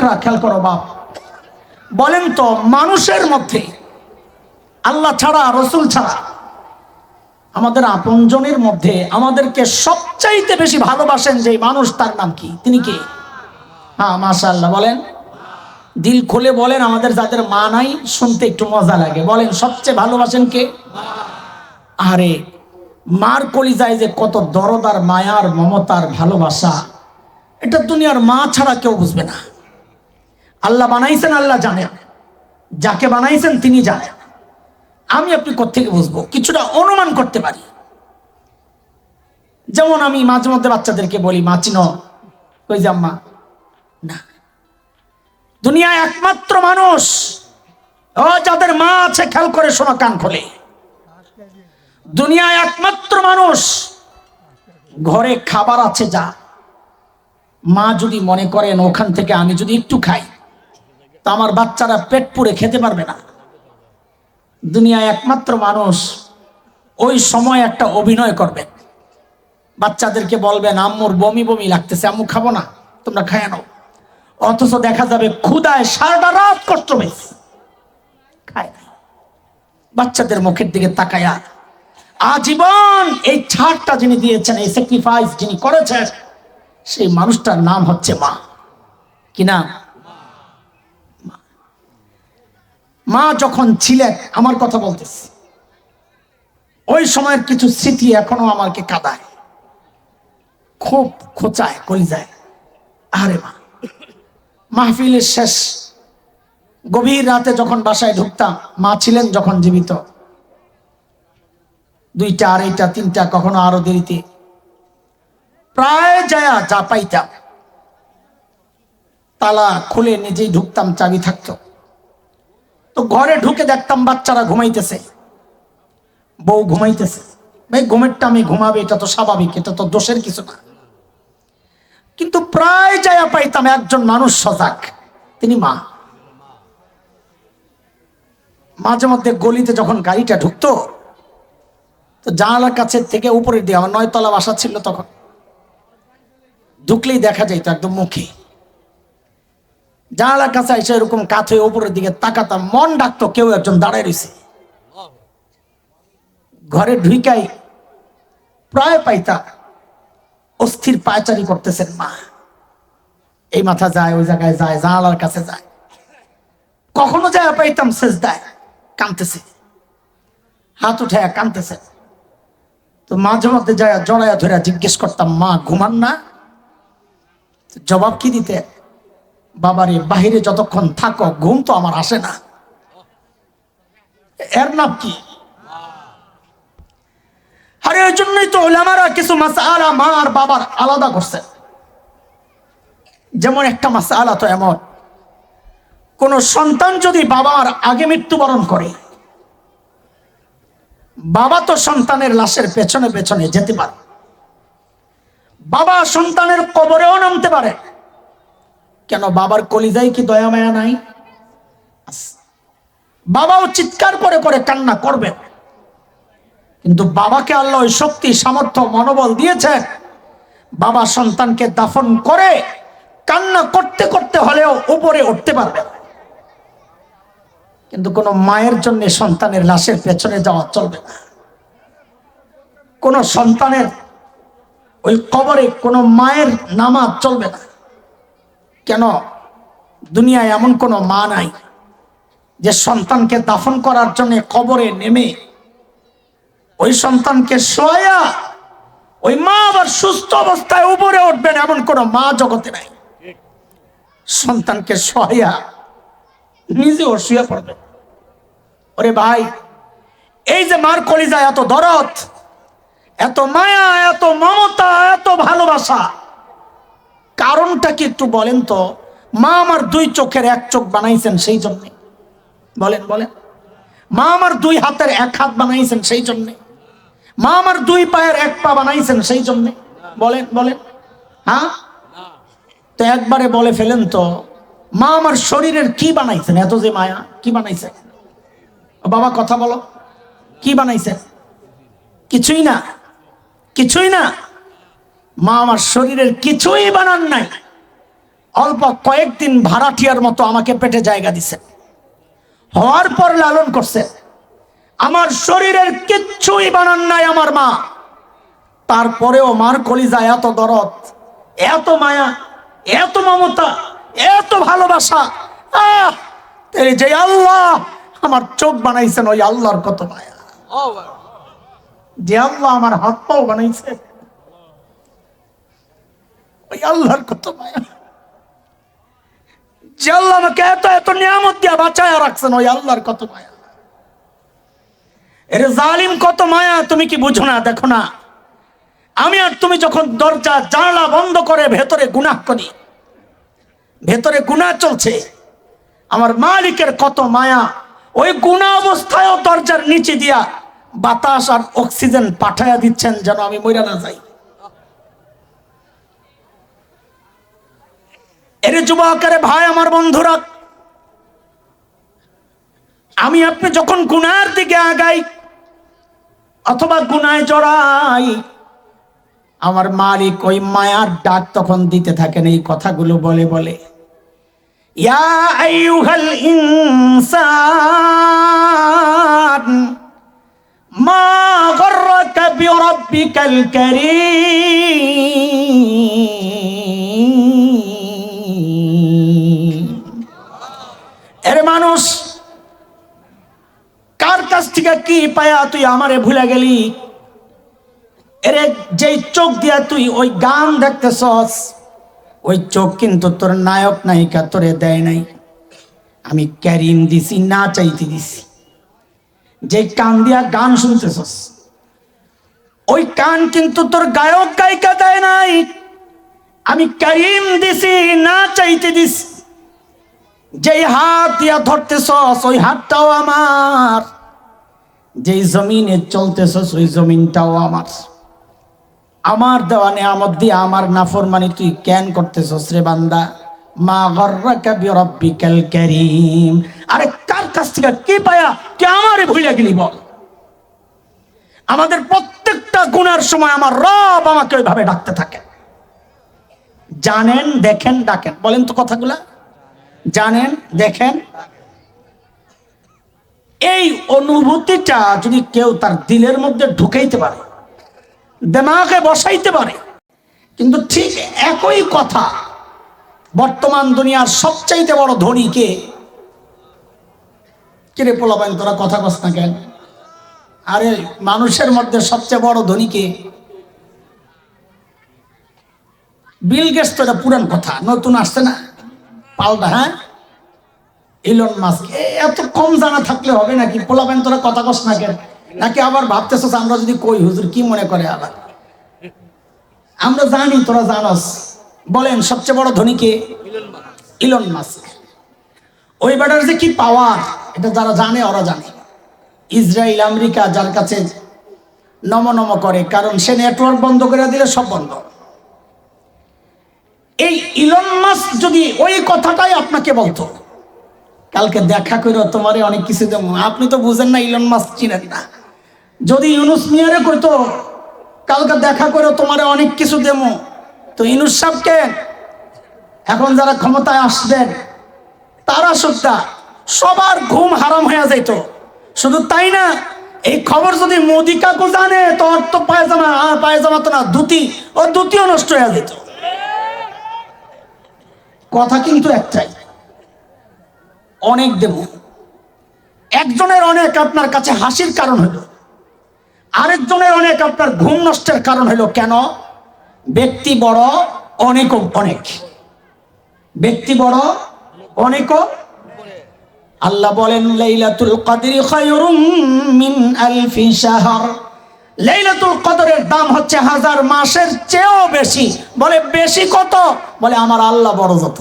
যুবকরা খেয়াল করো বাপ, বলেন তো মানুষের মধ্যে আল্লাহ ছাড়া রসুল ছাড়া আমাদের আপনজনের মধ্যে আমাদেরকে সবচাইতে বেশি ভালোবাসেন যে মানুষ, তার নাম কি? তিনি কে? হ্যাঁ মাশাআল্লাহ, বলেন, দিল খুলে বলেন। আমাদের যাদের মা নাই শুনতে একটু মজা লাগে, বলেন সবচেয়ে ভালোবাসেন কে? আরে মার কলিজায় যে কত দরদার মায়ার মমতার ভালোবাসা, এটা দুনিয়ার মা ছাড়া কেউ বুঝবে না। আল্লাহ বানাইছেন, আল্লাহ জানেন, যাকে বানাইছেন তিনি জানেন। আমি আপনি কোত্থেকে বুঝবো? কিছুটা অনুমান করতে পারি। যেমন আমি মাঝে মধ্যে বাচ্চাদেরকে বলি, মা চিনো? কই যে আম্মা না। দুনিয়ায় একমাত্র মানুষ ও যাদের মা আছে, খেয়াল করে শোনো কান খোলে, দুনিয়ায় একমাত্র মানুষ ঘরে খাবার আছে যা মা যদি মনে করেন ওখান থেকে আমি যদি একটু খাই তা আমার বাচ্চারা পেট পুরে খেতে পারবে না। দুনিয়ায় একমাত্র মানুষ ওই সময় একটা অভিনয় করবেন, বাচ্চাদেরকে বলবেন আম্মুর বমি বমি লাগতেছে, আম্মু খাবো না, তোমরা খায় নাও। অথচ দেখা যাবে ক্ষুধায় সারাটা রাত কষ্ট পেয়েছে, খায় না। বাচ্চাদের মুখের দিকে তাকায়া আজীবন এই ছাড়টা যিনি দিয়েছেন, এই স্যাক্রিফাইস যিনি করেছেন, সেই মানুষটার নাম হচ্ছে মা। কি না? মা যখন ছিলেন, আমার কথা বলতেছি, ওই সময়ের কিছু স্মৃতি এখনো আমাকে কাঁদায়, খুব খোঁচায় কলিজায়। আরে মা, মাহফিলের শেষ গভীর রাতে যখন বাসায় ঢুকতাম, মা ছিলেন যখন জীবিত, 2টা, 2:30, 3টা, কখনো আরো দেরিতে প্রায় যা পাইতাম তালা খুলে নিজেই ঢুকতাম, চাবি থাকতো। তো ঘরে ঢুকে দেখতাম বাচ্চারা ঘুমাইতেছে, বউ ঘুমাইতেছে। ভাই ঘুমেরটা আমি ঘুমাবে, এটা তো স্বাভাবিক, এটা তো দোষের কিছু না। কিন্তু প্রায় যায়া পাইতাম একজন মানুষ সজাগ, তিনি মা। মাঝে মধ্যে গলিতে যখন গাড়িটা ঢুকতো, তো জানালার কাছে থেকে উপরের দিকে, আমার 9 তলা বাসা ছিল তখন, ঢুকলেই দেখা যাইতো একদম মুখে। জানালার কাছে এসে এরকম কাত হয়ে উপরের দিকে তাকাতাম, মন ডাকতো কেউ একজন দাঁড়ায় রয়েছে। ঘরে ঢুকাই প্রায় পাইতাম অস্থির পায়চারি করতেছেন মা, এই মাথা যায়, ওই জায়গায় যায়, জানালার কাছে যায়। কখনো যায় পাইতাম সেজদায় কাঁদতেছে, হাত উঠায় কাঁদতেছে। তো মাঝে মধ্যে যায় জড়াইয়া ধরে জিজ্ঞেস করতাম, মা ঘুমান না? জবাব কি দিতে? বাবারে বাহিরে যতক্ষণ থাকো ঘুম তো আমার আসে না। এর নাম কি? আরে ওই জন্যই তো ওলামারা কিছু মাসআলা মা আর বাবার আলাদা করছে। যেমন একটা মাসআলা তো এমন, কোন সন্তান যদি বাবার আগে মৃত্যুবরণ করে, বাবা তো সন্তানের লাশের পেছনে পেছনে যেতে পারে, বাবা সন্তানের কবরেও নামতে পারে। কেন? বাবার কলিজায় কি দয়া মায়া নাই? বাবাও চিৎকার করে করে কান্না করবে, কিন্তু বাবাকে আল্লাহ ওই শক্তি, সামর্থ্য, মনোবল দিয়েছেন, বাবা সন্তানকে দাফন করে কান্না করতে করতে হলেও উপরে উঠতে পারবে। কিন্তু কোন মায়ের জন্য সন্তানের লাশের পেছনে যাওয়া চলবে না। কোন সন্তানের ওই কবরে কোন মায়ের নামাজ চলবে না। কেন? দুনিয়ায় এমন কোন মা নাই যে সন্তানকে দাফন করার জন্য কবরে নেমে ওই সন্তানকে শোয়া ওই মা আবার সুস্থ অবস্থায় উপরে উঠবেন, এমন কোন মা জগতে নাই। সন্তানকে শোয়া নিজেও শুয়ে পড়বে। ওরে ভাই, এই যে মার কলিজায় এত দরদ, এত মায়া, এত মমতা, এত ভালোবাসা, কারণটা কি একটু বলেন তো? মা আমার 2 চোখের 1 চোখ বানাইছেন সেই জন্যে, বলেন বলেন। মা আমার 2 হাতের 1 হাত বানাইছেন সেই জন্যে, মা আমার 2 পায়ের 1 পা বানাইছেন সেই জন্যে, বলেন বলেন। হ্যাঁ, তো একবারে বলে ফেলেন তো, মা আমার শরীরের কি বানাইছেন? এত যে মায়া, কি বানাইছেন? বাবা কথা বলো, কি বানাইছেন? কিছুই না, কিছুই না। মা আমার শরীরের কিছুই বানান নাই, অল্প কয়েকদিন ভাড়াটিয়ার মতো আমাকে পেটে জায়গা দিছে, হওয়ার পর লালন করছে। আমার শরীরের কিচ্ছুই বানান নাই আমার মা, তারপরেও মার কলিজায় এত দরদ, এত মায়া, এত মমতা, এত ভালোবাসা। এই যে আল্লাহ আমার চোখ বানাইছেন, ওই আল্লাহর কত মায়া। যে আল্লাহ আমার হাত পাও বানাইছে, ওই আল্লাহর কত মায়া। যে আল্লাহ আমাকে এত এত নিয়ামত দিয়া বাঁচায় রাখছেন, ওই আল্লাহর কত মায়া। এর জালিম কত মায়া, তুমি কি বুঝো না? দেখো না, আমি আর তুমি যখন দরজা জানলা বন্ধ করে ভেতরে গুনাহ করি, ভেতরে গুনাহ চলছে, আমার মালিকের কত মায়া। ওই গুনাহ অবস্থায়ও দরজার নিচে দিয়া বাতাস আর অক্সিজেন পাঠাইয়া দিচ্ছেন যেন আমি মইরা না যাই। এর যুবকের ভাই, আমার বন্ধুরা, আমি আপনি যখন গুনাহের দিকে আগাই অথবা গুনায় জড়াই, আমার মালিক ওই মায়ার ডাক তখন দিতে থাকেন এই কথাগুলো বলে বলে, ইয়া আইয়ুহাল ইনসান মা গররাকা বিরাব্বিকাল কারীম। এর মানুষ, কার কাছ থেকে কি পায়া তুই আমারে ভুলে গেলি? এর যেই চোখ দিয়া তুই ওই গান দেখতেছস, ওই চোখ কিন্তু তোর নায়ক নায়িকা তোরে দেয় নাই, আমি ক্যারিম দিছি, না চাইতে দিছি। যে কান দিয়া গান শুনতেছস, ওই কান কিন্তু তোর গায়ক গায়িকা দেয় নাই, আমি ক্যারিম দিছি, না চাইতে দিছি। যেই হাত দিয়া ধরতেছস, ওই হাতটাও আমার। যেই জমিনে চলতেছস, ওই জমিনটাও আমার। আমার দেওয়া নিয়ামত দিয়ে আমার নাফরমানি তুই কেন করতেছস রে বান্দা? মা গররাকা বিরাব্বিকাল কারীম। আরে কার কাছ থেকে কি পায়া কে আমারে ভুলে গেলি বল? আমাদের প্রত্যেকটা গুনার সময় আমার রব আমাকে ওইভাবে ডাকতে থাকে। জানেন, দেখেন, ডাকেন। বলেন তো কথাগুলা, জানেন, দেখেন। এই অনুভূতিটা যদি কেউ তার দিলের মধ্যে ঢুকাইতে পারে, দিমাগে বসাইতে পারে, কিন্তু ঠিক একই কথা বর্তমান দুনিয়ার সবচাইতে বড় ধনী কে? কিরে পোলাপাইন, তোরা কথা কস না কেন? আরে মানুষের মধ্যে সবচেয়ে বড় ধনী কে? Bill Gates. তো এটা পুরান কথা, নতুন আসছে না, পাল্টা। হ্যাঁ, ইলন মাস্ক। এত কম জানা থাকলে হবে নাকি? পোলাপাইন তোরা কথা কস না কেন? নাকি আবার ভাবতেছ আমরা যদি কই হুজুর কি মনে করে? আবার আমরা জানি, তোরা জানস। বলেন সবচেয়ে বড় ধনী কে? Elon Musk. ওই বেটার যে কি পাওয়ার, এটা যারা জানে ওরা জানে। ইসরায়েল আমেরিকা যার কাছে নম নম করে, কারণ সে নেটওয়ার্ক বন্ধ করে দিলে সব বন্ধ। এই ইলন মাস্ক যদি ওই কথাটাই আপনাকে বলতো, কালকে দেখা করে তোমারে অনেক কিছু দেবো, আপনি তো বুঝেন না, ইলন মাস্ক চিনেন না। যদি ইউনুস মিয়ারে কইতো কালকে দেখা করে তোমারে অনেক কিছু দেবো, তো ইউনুস সাহেবকে এখন যারা ক্ষমতায় আসবেন তারা সুদ্ধা সবার ঘুম হারাম হয়ে যেত। শুধু তাই না, এই খবর যদি মোদি কাকু জানে, তো ওর তো পায়জামা তো না, ধুতি, ও ধুতিও নষ্ট হয়ে যেত। কথা কিন্তু একটাই, অনেক দেব। একজনের অনেক আপনার কাছে হাসির কারণ হলো, আরেকজনের অনেক আপনার ঘুম নষ্টের কারণ হলো। কেন? ব্যক্তি বড়, অনেকও অনেক। ব্যক্তি বড়, অনেকও। আল্লাহ বলেন লাইলাতুল কদরি খায়রুম মিন আলফি শাহর। লাইলাতুল কদরের দাম হচ্ছে 1000 মাসের চেয়েও বেশি। বলে বেশি কত? বলে আমার আল্লাহ বড় যত।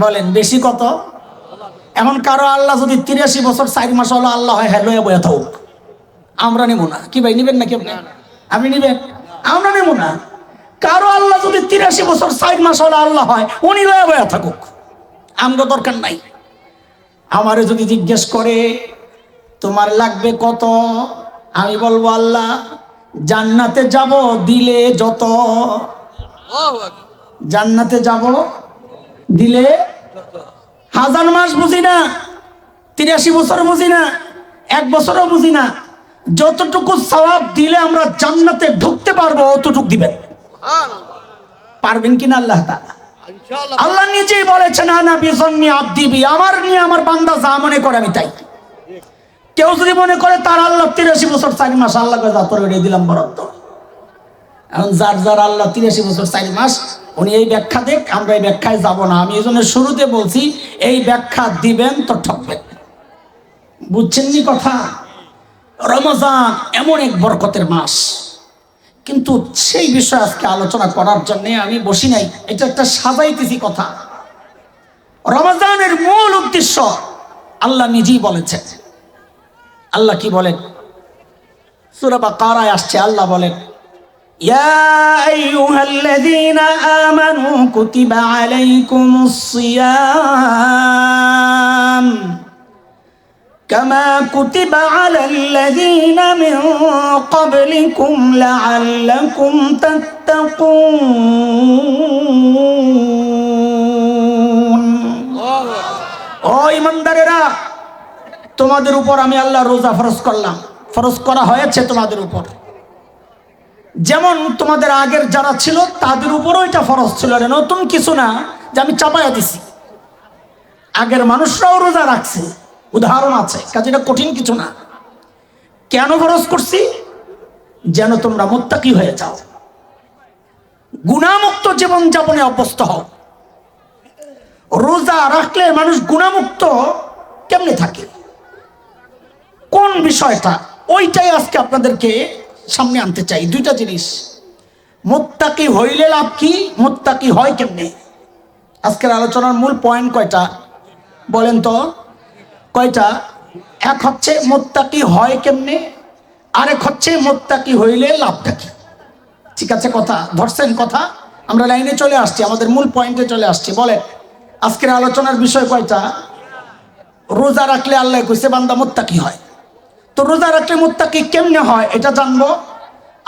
বলেন বেশি কত? এমন কারো আল্লাহ যদি 83 বছর 4 মাস হলো আল্লাহ হয়, হ্যাঁ লয়ে বয়া থাকুক, আমরা নেব না। কি ভাই, নিবেন নাকি আপনি? আপনি নিবেন? আমরা নেব না। কারো আল্লাহ যদি 83 বছর 4 মাস হলো আল্লাহ হয়, উনি লয়ে বয়া থাকুক, আমরা দরকার নাই। আমারে যদি জিজ্ঞেস করে তোমার লাগবে কত, আমি বলবো আল্লাহ জান্নাতে যাব দিলে যত। জান্নাতে যাব দিলে 1000 মাস বুঝি না, 83 বছর বুঝি না, 1 বছরও বুঝি না, যতটুকু সওয়াব দিলে আমরা জান্নাতে ঢুকতে পারবো অতটুকু দিবেন। পারবেন কিনা আল্লাহ তাআলা? আল্লাহ নিজেই বলেছেন আনা বিজন্নি আব্দি বি, আমার নিয়ে আমার বান্দা যা মনে করে আমি তাই। কেউ যদি মনে করে তার আল্লাহ 83 বছর 4 মাস, আল্লাহ কয় যা তোর এটাই দিলাম বরাদ্দ। এখন যার যার আল্লাহ 83 বছর 4 মাস, উনি এই ব্যাখ্যা দেখ, আমরা এই ব্যাখ্যায় যাব না। আমি এই জন্য শুরুতে বলছি এই ব্যাখ্যা দিবেন তো ঠকবেন। বুঝছেন নি কথা? রমজান এমন এক বরকতের মাস, কিন্তু সেই বিষয়ে আজকে আলোচনা করার জন্য আমি বসি নাই। এটা একটা সাজাইতেছি কথা। রমজানের মূল উদ্দেশ্য আল্লাহ নিজেই বলেছেন। আল্লাহ কি বলেন? সূরা বাকারায় আসছে, আল্লাহ বলেন ইয়া আইয়ুহাল্লাযীনা আমানু কুতিবা আলাইকুমুস সিয়াম কামা কুতিবা আলাল্লাযীনা মিন ক্বাবলিকুম লাআল্লাকুম তাত্তাকুন। ও ঈমানদারেরা, তোমাদের উপর আমি আল্লাহ রোজা ফরজ করলাম, ফরজ করা হয়েছে তোমাদের উপর। যেমন তোমাদের আগের যারা ছিল তাদের উপরও এটা ফরজ ছিল, নতুন কিছু না যে আমি চাপাইয়া দিছি। আগের মানুষরাও রোজা রাখছে, উদাহরণ আছে, কাজে এটা কঠিন কিছু না। কেন ফরজ করছি? যেন তোমরা মুত্তাকি হয়ে যাও, গুনাহমুক্ত জীবন যাপনে অভ্যস্ত হও। রোজা রাখলে মানুষ গুনাহমুক্ত কেমনে থাকে, কোন বিষয়টা, ওইটাই আজকে আপনাদেরকে সামনে আনতে চাই। দুইটা জিনিস, মুত্তাকি হইলে লাভ কি, মুত্তাকি হয় কেমনে। আজকের আলোচনার মূল পয়েন্ট কয়টা বলেন তো? কয়টা? এক হচ্ছে মুত্তাকি হয় কেমনে, আরেক হচ্ছে মুত্তাকি হইলে লাভটা কি। ঠিক আছে, কথা ধরছেন? কথা আমরা লাইনে চলে আসছি, আমাদের মূল পয়েন্টে চলে আসছি। বলেন আজকের আলোচনার বিষয় কয়টা? রোজা রাখলে আল্লাহ কইছে বান্দা মুত্তাকি হয়। তো রোজা রাখলে মুত্তাকি কেমনে হয় এটা জানবো।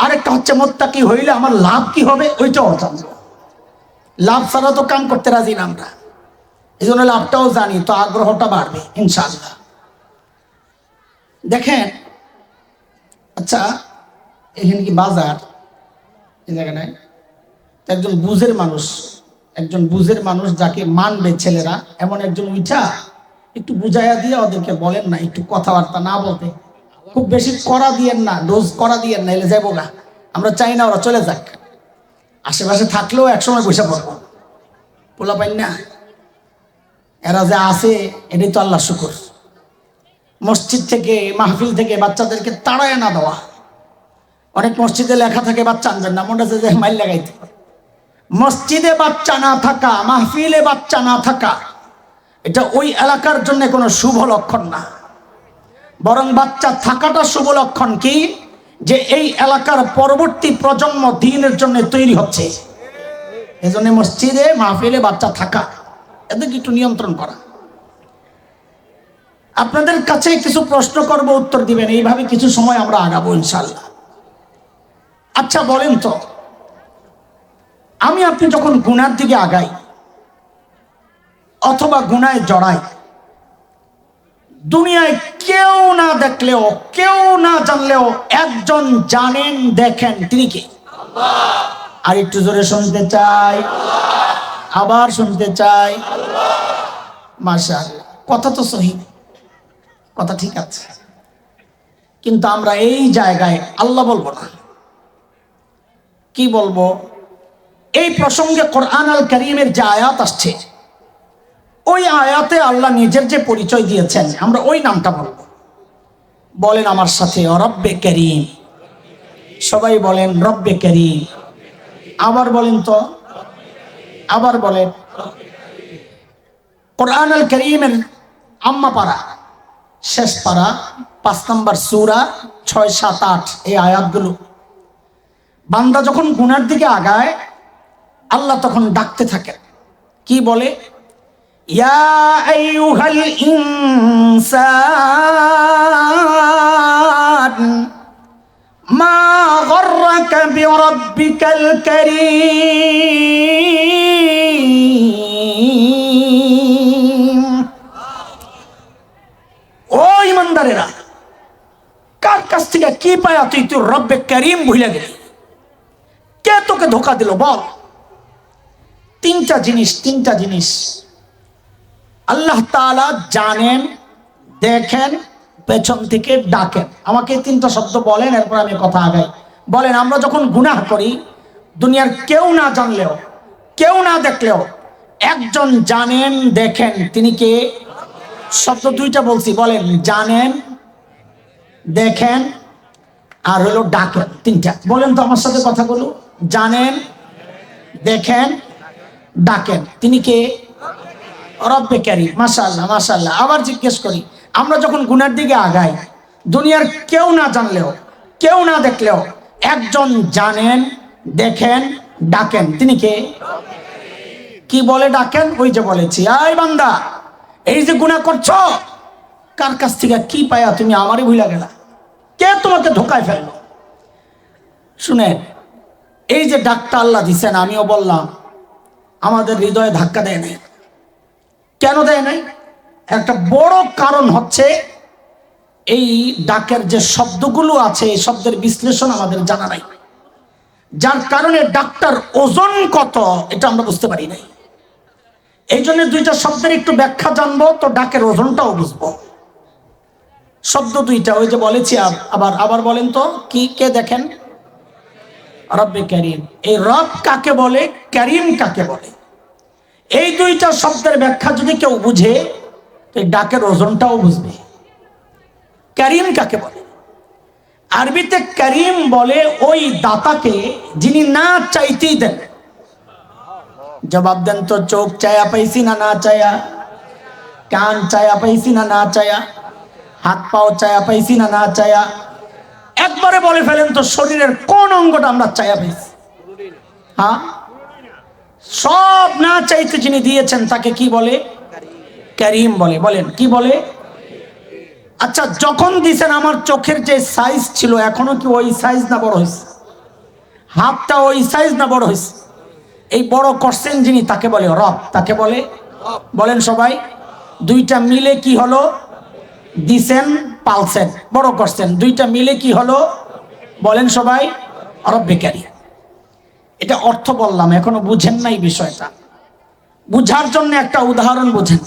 আরেকটা হচ্ছে মুত্তাকি হইলে আমার লাভ কি হবে ওইটাও জানবো। লাভ ছাড়া তো কাম করতে রাজি না আমরা, এই জন্য লাভটাও জানি, তো আগ্রহটা বাড়বে ইনশাআল্লাহ। দেখেন, আচ্ছা এখানে কি বাজার এই জায়গাটায় একজন বুঝের মানুষ, একজন বুঝের মানুষ যাকে মানবে ছেলেরা, এমন একজন উঠা একটু বুঝাইয়া দিয়ে ওদেরকে বলেন না, একটু কথাবার্তা না বলতে, খুব বেশি করা দিয়েন না, ডোজ করা দিয়েন না, এলে যাবো না। আমরা চাই না ওরা চলে যাক, আশেপাশে থাকলেও একসময় বসে পড়বো। পোলা পাই না, এরা যে আছে এটাই তো আল্লাহ শুকর। মসজিদ থেকে মাহফিল থেকে বাচ্চাদেরকে তাড়ায় না দেওয়া। অনেক মসজিদে লেখা থাকে বাচ্চা আনবেন না, মনে হচ্ছে যে মাইল লাগাইতে। মসজিদে বাচ্চা না থাকা, মাহফিলে বাচ্চা না থাকা, এটা ওই এলাকার জন্য কোনো শুভ লক্ষণ না, বরং বাচ্চা থাকাটা শুভ লক্ষণ। কি? যে এই এলাকার পরবর্তী প্রজন্ম দ্বীনের জন্য তৈরি হচ্ছে। এজন্য মসজিদে মাহফিলে বাচ্চা থাকা, এদেরকে একটু নিয়ন্ত্রণ করা। আপনাদের কাছে কিছু প্রশ্ন করব, উত্তর দিবেন, এইভাবে কিছু সময় আমরা আগাবো ইনশাআল্লাহ। আচ্ছা বলেন তো, আমি আপনি যখন গুনার দিকে আগাই অথবা গুনায় জড়াই, দুনিয়ায় কেউ না দেখলেও, কেউ না জানলেও একজন জানেন, দেখেন, তিনি কি? আর একটু জোরে শুনতে চাই, আবার শুনতে চাই। মাশাআল্লাহ, কথা তো সহি, কথা ঠিক আছে, কিন্তু আমরা এই জায়গায় আল্লাহ বলবো না, কি বলবো? এই প্রসঙ্গে কোরআন আল কারীমের যে আয়াত আসছে, ওই আয়াতে আল্লাহ নিজের যে পরিচয় দিয়েছেন আমরা ওই নামটা বলবো। বলেন আমার সাথে, রব্বে কারীম। সবাই বলেন রব্বে কারীম। আবার বলেন তো, আবার বলেন। কোরআন আল কারীমের আম্মা পারা, শেষ পারা, 5 নম্বর সূরা, 6, 7, 8 এই আয়াতগুলো। বান্দা যখন গুনার দিকে আগায় আল্লাহ তখন ডাকতে থাকেন, কি বলে? ইয়া আইয়ুহাল ইনসান মা গররাকা বিরাব্বিকাল কারীম। ও ইমানদারেরা, কার কাছ থেকে কি পায়া তুই তোর রব্বে কারীম ভুলে গেলি? কে তোকে ধোকা দিল বল? তিনটা জিনিস আল্লাহ তাআলা জানেন, দেখেন, পেছন থেকে ডাকেন। আমাকে তিনটা শব্দ বলেন, এরপর আমি কথা আগাই। বলেন, আমরা যখন গুনাহ করি, দুনিয়ার কেউ না জানলেও, কেউ না দেখলেও একজন জানেন, দেখেন, তিনি কে? শব্দ দুইটা বলছি, বলেন, জানেন, দেখেন, আর হলো ডাকেন। তিনটা বলেন তো আমার সাথে কথাগুলো। জানেন, দেখেন, ডাকেন। তিনি কে? রব্বে কারীম। মাশাআল্লাহ, মাশাআল্লাহ। আবার জিজ্ঞেস করি, আমরা যখন গুনার দিকে আগাই, দুনিয়ার কেউ না জানলেও, কেউ না দেখলেও একজন জানেন, দেখেন, ডাকেন। তিনি কে? কি বলে ডাকেন? ওই যে বলেছি, আয় বান্দা, এই যে গুনাহ করছো, কার কাছ থেকে কি পায়া তুমি আমারই ভুলে গেলা? কে তোমাকে ধোকায় ফেললো? শুনেন, এই যে ডাকটা আল্লাহ দিছেন, আমিও বললাম, আমাদের হৃদয়ে ধাক্কা দেয় নাই। কেন দেয় নাই? একটা বড় কারণ হচ্ছে এই ডাকের যে শব্দগুলো আছে, এই শব্দের বিশ্লেষণ আমাদের জানা নাই, যার কারণে ডাকটার ওজন কত এটা আমরা বুঝতে পারি নাই। এই জন্য দুইটা শব্দের একটু ব্যাখ্যা জানবো, তো ডাকের ওজনটাও বুঝবো। শব্দ দুইটা, ওই যে বলেছি, আবার বলেন তো, কি কে? দেখেন, রব্বে কারীম। এই রব কাকে বলে, কারীম কাকে বলে? এই দুইটা শব্দের ব্যাখ্যা যদি কেউ বুঝে, তো এই ডাকের ওজনটাও বুঝবে। কারীম কাকে বলে? আরবিতে কারীম বলে ওই দাতাকে যিনি না চাইতেই দেন। জবাব দেন তো, চোখ চায়া পাইছি না না চায়া? কান চায়া পাইছি না না চায়া? হাত পাও চায়া পাইছি না না চায়া? একবারে বলে ফেলেন তো, শরীরের কোন অঙ্গটা আমরা চায়া পাইছি? হ্যাঁ, সব না চাইতে যিনি দিয়েছেন তাকে কি বলে? কারীম বলে। বলেন, কি বলে? আচ্ছা, যখন দিয়েছেন, আমার চোখের যে সাইজ ছিল এখনো কি ওই সাইজ না বড় হয়েছে? হাতটা ওই সাইজ না বড় হয়েছে? এই বড় করছেন যিনি, তাকে বলে রব। তাকে বলে, বলেন সবাই, দুইটা মিলে কি হলো? দিছেন, পালছেন, বড় করছেন, দুইটা মিলে কি হলো? বলেন সবাই, রব্বে কারীম। এটা অর্থ বললাম, এখনো বুঝেন নাই বিষয়টা। বুঝার জন্য একটা উদাহরণ বুঝেন।